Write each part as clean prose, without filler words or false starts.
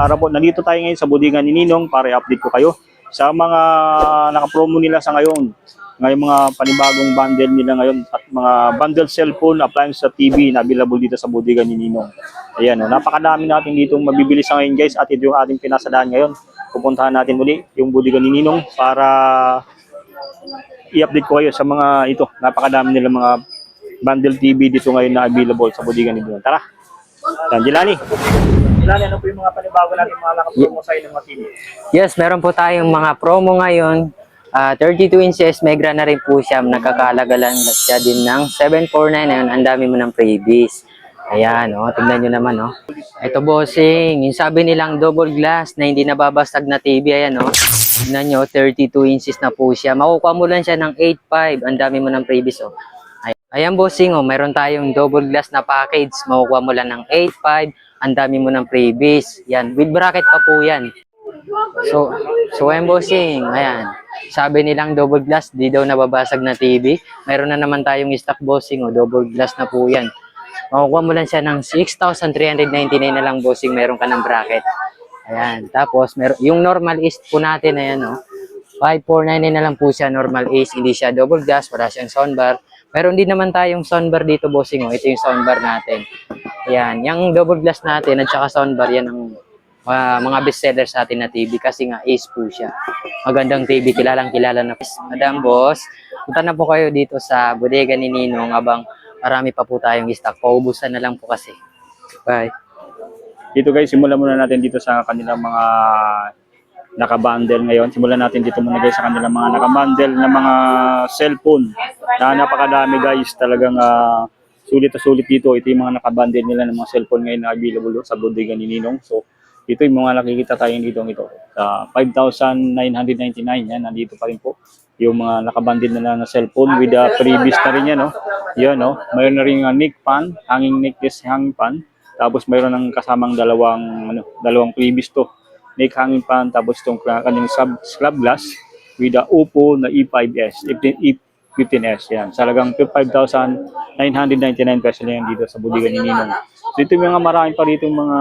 araw po. Nandito tayo ngayon sa bodega ni Ninong para i-update ko kayo sa mga naka-promo nila sa ngayon. Ngayon mga panibagong bundle nila ngayon at mga bundle cellphone, appliance sa TV na available dito sa bodega ni Ninong. Ayan, napakadami natin dito mabibili sa ngayon guys at ito yung ating pinasadaan ngayon. Pupuntahan natin muli yung bodega ni Ninong para i-update ko kayo sa mga ito. Napakadami nila mga bundle TV dito ngayon na available sa bodega ni Ninong. Tara! Jelani, ano po yung mga panibago natin mga naka-promo sa inyo mga TV? Yes, meron po tayong mga promo ngayon. 32 inches, Megra na rin po siya. Nagkakalaga lang siya din ng 749 ngayon. Ang dami mo ng freebies. Ayan, oh, tignan nyo naman. Oh. Ito bossing, yung sabi nilang double glass na hindi nababasag na TV. Ayan, oh. Tignan nyo, 32 inches na po siya. Makukuha mo lang siya ng 8.5. Ang dami mo ng freebies. Oh. Ayan bossing, oh, mayroon tayong double glass na package. Makukuha mo lang ng 8.5. Ang dami mo ng freebies. Yan, with bracket pa po yan. So ayan bossing, ayan. Sabi nilang double glass, di daw nababasag na TV. Mayroon na naman tayong stock bossing, oh, double glass na po yan. Makukuha mo lang siya ng 6,399 na lang bossing, meron ka ng bracket. Ayan, tapos yung normal is po natin, ayan, oh, 5,499 na lang po siya, normal is. Hindi siya double glass, wala siyang soundbar. Meron din naman tayong soundbar dito bossing, oh. Ito yung soundbar natin. Ayan, yung double glass natin at saka soundbar, yan ang mga bestseller sa atin na TV kasi nga ace po siya. Magandang TV, kilalang kilala na. Madam boss, punta na po kayo dito sa bodega ni Ninong habang marami pa po tayong stock. Paubusan na lang po kasi. Bye. Dito guys, simulan muna natin dito sa kanilang mga naka-bundle ngayon. Simulan natin dito muna guys sa kanilang mga naka-bundle na mga cellphone. Napakadami guys, talagang sulit na sulit dito. Ito yung mga naka-bundle nila ng mga cellphone ngayon na available sa bodega ni Ninong. So, ito yung mga nakikita tayo dito sa 5,999 yan, nandito pa rin po yung mga nakabandil na cellphone with freebies na rin yan, no? Yan, no? Mayroon na rin neck fan, hanging necklace, hanging fan. Tapos mayroon ng kasamang dalawang freebies to. Neck hanging fan, tapos itong kanyang scrub glass with Oppo na E5S, E15S. Yan, talagang 5,999 pesos na yan dito sa bodega ni Ninong. So ito yung mga marami pa rito yung mga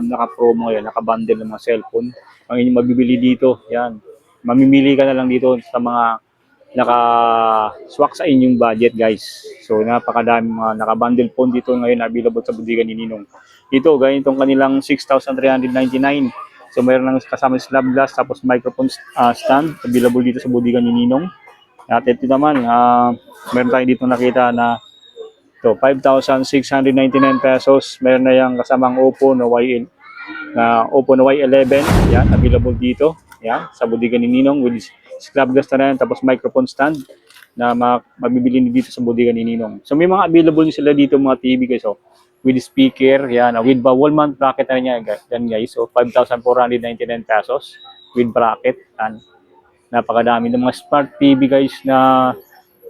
naka-promo yan, naka-bundle ng mga cellphone. Ang inyong mabibili dito, yan. Mamimili ka na lang dito sa mga naka-swak sa inyong budget guys. So napakadami mga naka-bundle phone dito ngayon available sa bodega ni Ninong. Dito, ganyan itong kanilang 6,399. So mayroon lang kasama slab glass tapos microphone stand available dito sa bodega ni Ninong. At ito naman, meron tayo dito nakita na 5,699 pesos. Meron na yung kasamang Oppo na Y11. Yan, available dito. Yan, sa bodega ni Ninong with scrub glass na rin, tapos microphone stand na mabibili dito sa bodega ni Ninong. So may mga available sila dito mga TV guys. So, with speaker, yan, with wall mount bracket na rin yan guys. So 5,499 pesos with bracket. Yan. Napakadami ng mga smart TV guys na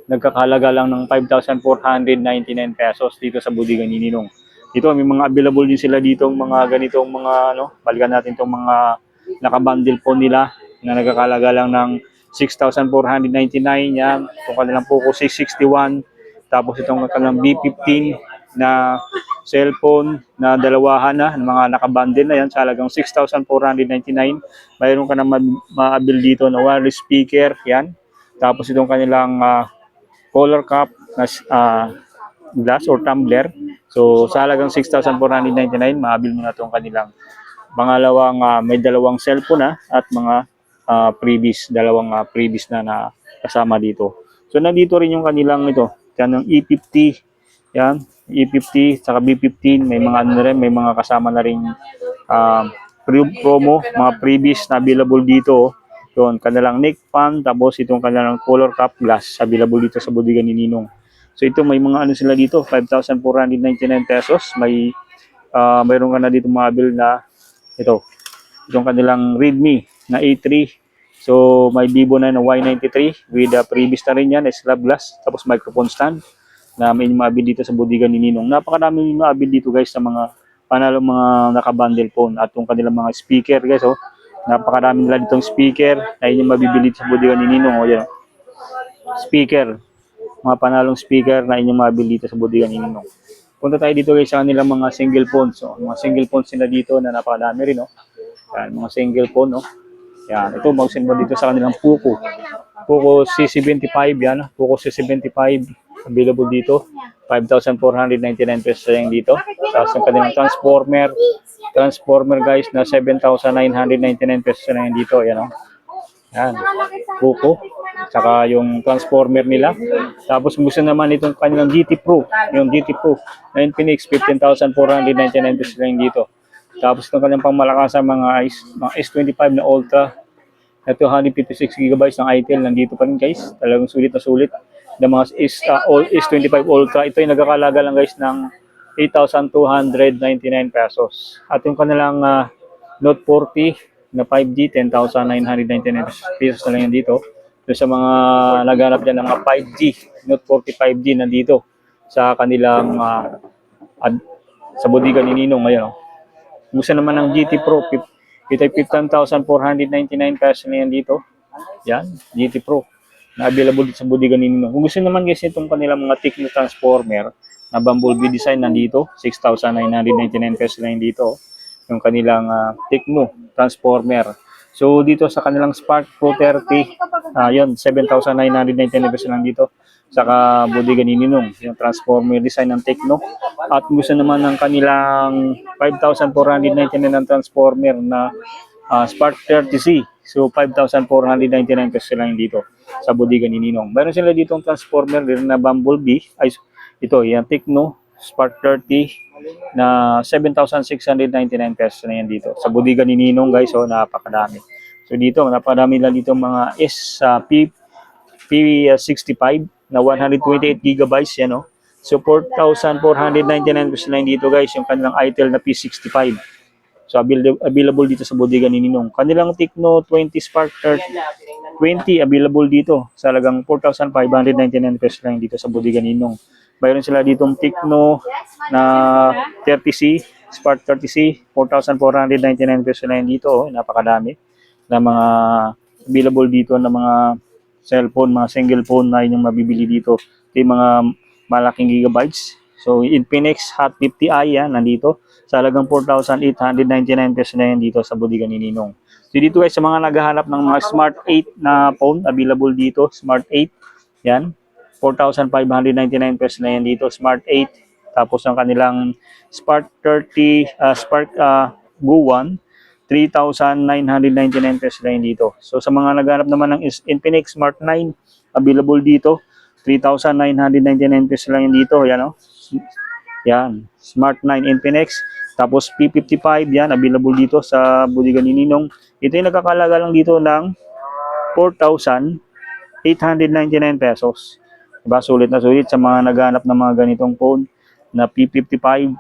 nagkakalaga lang ng 5,499 pesos dito sa bodega ni Ninong. Dito may mga available din sila dito mga ganitong mga balikan natin itong mga naka-bundle phone nila na nagkakalaga lang ng 6,499 yan. Itong kanilang Poco 661, tapos itong kanilang B15 na cellphone na dalawahan na mga naka-bundle na yan sa halagang 6,499. Mayroon ka na ma-avail dito na wireless speaker yan. Tapos itong kanilang color cup na glass or tumbler. So sa halagang 6,499, maabil mo na itong kanilang pangalawang may dalawang cellphone at mga freebies, dalawang freebies na kasama dito. So nandito rin yung kanilang kanang E50, yan, E50 saka B15, may mga may mga kasama na rin promo, mga freebies na available dito. Yun, kanilang neck fan, tapos itong kanilang color cup glass available dito sa bodega ni Ninong. So ito may mga sila dito, 5,499 pesos. Mayroon ka na dito mga bill na itong kanilang Redmi na A3. So may Vivo na Y93 with previous na rin yan, slab glass, tapos microphone stand na may mga bill dito sa bodega ni Ninong. Napakadami mga bill dito guys sa mga panalo mga naka-bundle phone at yung kanilang mga speaker guys. Napakarami nila ditong speaker na inyong mabibili sa bodega ni Ninong. Yan. Speaker. Mga panalong speaker na inyong mabibili dito sa bodega ni Ninong. Punta tayo dito guys sa kanilang mga single phones. So, mga single phones nila dito na napakadami rin. Yan, mga single phone, no? Yan, ito magsin mo dito sa kanilang Poco. Poco C75 yan, Poco C75 available dito. 5,499 pesos lang dito. Tapos yung kanilang Transformer guys na 7,999 pesos lang dito, yan, no? Yan, Poco. Saka yung Transformer nila. Tapos gusto naman itong kanilang GT Pro. Yung GT Pro na Infinix 15,499 pesos lang dito. Tapos itong kanilang pangmalakas sa mga S25 na Ultra na 256GB ng ITEL. Nandito pa rin guys. Talagang sulit na sulit. Na mga S25 Ultra. Ito ay nagkakalaga lang guys ng 8,299 pesos. At yung kanilang Note 40 na 5G, 10,999 pesos na lang yan dito. So, sa mga naghanap dyan ng mga 5G, Note 40 5G nandito sa kanilang sa bodega ni Ninong ngayon. Gusto naman ng GT Pro, ito ay 15,499 pesos na yan dito. Yan, GT Pro na available dito sa bodega ni Ninong. Kung gusto naman guys itong kanilang mga Tecno Transformer na Bumblebee design nandito, 6,999 pesos na yan dito. Yung kanilang Tecno Transformer. So dito sa kanilang Spark Pro 30, yun 7,999 pesos lang dito. Saka bodega ni Ninong, yung Transformer design ng Tecno. At gusto naman ng kanilang 5,499 ng Transformer na Spark 30C. So 5,499 pesos lang dito sa bodega ni Ninong. Meron sila ditong Transformer din na Bumblebee. Ay, ito, yung Tecno Spark 30 na 7,699 pesos na yan dito sa bodega ni Ninong guys. So napakadami. So dito napakadami lang dito mga P65 na 128GB yan, no. So 4,499 pesos na yan dito guys yung kanilang ITEL na P65. So available dito sa bodega ni Ninong. Kanilang Tecno 20 Spark 20 available dito sa halagang 4,599 pesos lang dito sa bodega ni Ninong. Mayroon sila ditong Tecno na 30C, Spark 30C, 4,499 pesos na yan dito. Oh, napakadami na mga available dito na mga cellphone, mga single phone na inyong mabibili dito. Ito yung mga malaking gigabytes. So, Infinix Hot 50i yan, nandito. Sa halagang 4,899 pesos na yan dito sa bodega ni Ninong. So, dito guys, sa mga naghahanap ng mga Smart 8 na phone, available dito, Smart 8, yan. 4,599 pesos na yan dito, Smart 8. Tapos ang kanilang Spark 30, Spark Go 1, 3,999 pesos na yan dito. So sa mga naghanap naman ng Infinix Smart 9, available dito, 3,999 pesos lang yan dito. Yan, oh. Yan, Smart 9 Infinix. Tapos P55, yan, available dito sa bodega ni Ninong. Ito yung nagkakalaga lang dito ng 4,899 pesos. Diba? Sulit na sulit sa mga naghanap ng mga ganitong phone na P55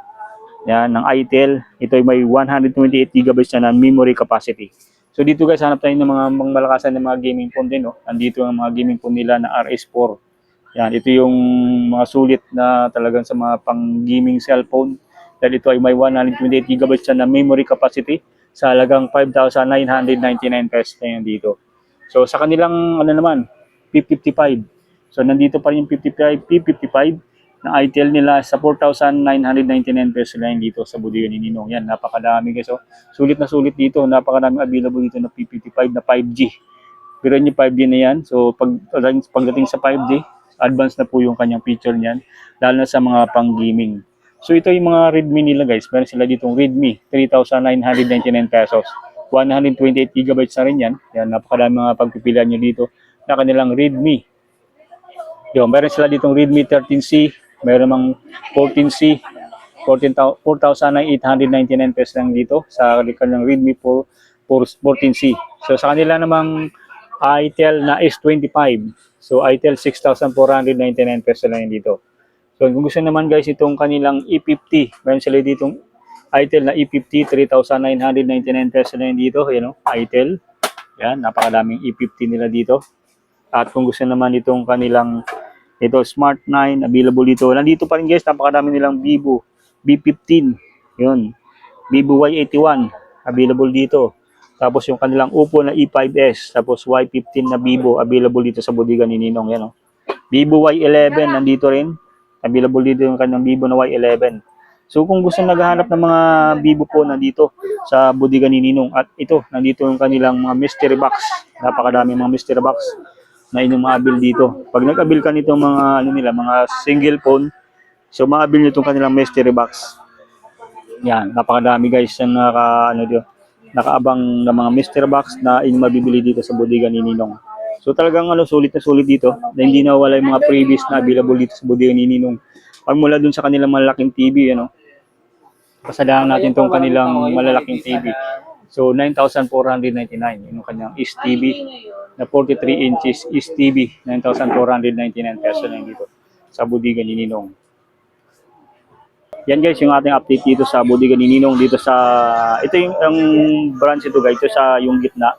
yan, ng ITEL. Ito ay may 128GB na memory capacity. So dito guys, hanap tayo ng mga malakasan ng mga gaming phone din. No? Andito ang mga gaming phone nila na RS4. Yan, ito yung mga sulit na talagang sa mga pang-gaming cellphone. Dahil ito ay may 128GB na memory capacity sa halagang 5,999 pesos na yan dito. So sa kanilang ano naman, P55. So nandito pa rin yung P55 na ITEL nila sa 4,999 pesos lang dito sa bodega ni Ninong. Yan, napakadami guys. So, sulit na sulit dito. Napakadami available dito na P55 na 5G. Pero yung 5G na yan. So pagdating sa 5G, advanced na po yung kanyang feature niyan. Lalo na sa mga pang-gaming. So ito yung mga Redmi nila guys. Meron sila ditong Redmi 3,999 pesos. 128GB na rin yan. Yan, napakadami mga pagpipilian nyo dito na kanilang Redmi. Yung, meron sila ditong Redmi 13C, meron mang 14C, 4,899 pesos lang dito sa kanilang Redmi 14C. So sa kanila namang ITEL na S25. So ITEL 6,499 pesos lang dito. So kung gusto naman guys itong kanilang E50, meron sila ditong ITEL na E50, 3,999 pesos lang dito. Yan, ITEL. Yan, napakadaming E50 nila dito. At kung gusto naman itong kanilang ito Smart 9 available dito. Nandito pa rin guys, napakadami nilang Vivo B15. 'Yun. Vivo Y81 available dito. Tapos yung kanilang Oppo na E5s, tapos Y15 na Vivo available dito sa bodega ni Ninong, yan, oh. Vivo Y11 nandito rin. Available dito yung kanilang Vivo na Y11. So kung gusto naghahanap ng mga Vivo po nandito sa bodega ni Ninong at ito, nandito yung kanilang mga mystery box. Napakadami mga mystery box na inyong maabil dito. Pag nag-abil ka nito mga ano nila, mga single phone, so maabil nyo itong kanilang mystery box. Yan, napakadami guys yung nakaabang na mga mystery box na inyong mabibili dito sa bodega ni Ninong. So talagang sulit na sulit dito na hindi nawala yung mga previous na available dito sa bodega ni Ninong. Pag mula dun sa kanilang malalaking TV, pasadahan natin tong kanilang malalaking TV. So, 9,499 yung kanyang East TV na 43 inches East TV. 9,499 pesos lang dito sa bodega ni Ninong. Yan guys, yung ating update dito sa bodega ni Ninong dito sa, ito yung ang branch ito guys, ito sa yung gitna,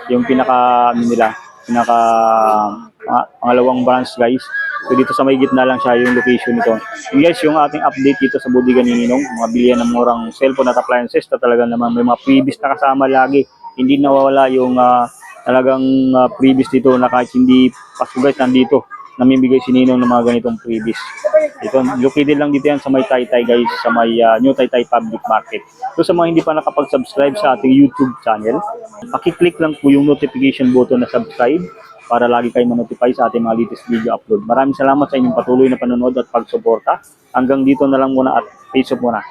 yung pangalawang branch guys. So dito sa may gitna lang siya yung location nito. And guys, yung ating update dito sa bodega ni Ninong, mga bilihan ng murang cellphone at appliances na talaga naman may mga freebies na kasama lagi. Hindi nawawala yung talagang freebies dito na kahit hindi Pasko guys, nandito namimigay si Ninong ng mga ganitong freebies. Ito, located lang dito yan sa may Taytay guys, sa may New Taytay Public Market. So sa mga hindi pa nakapag-subscribe sa ating YouTube channel, pakiclick lang po yung notification button na subscribe para lagi kayong ma-notify sa ating mga latest video upload. Maraming salamat sa inyong patuloy na panonood at pagsuporta. Hanggang dito na lang muna at peace up muna.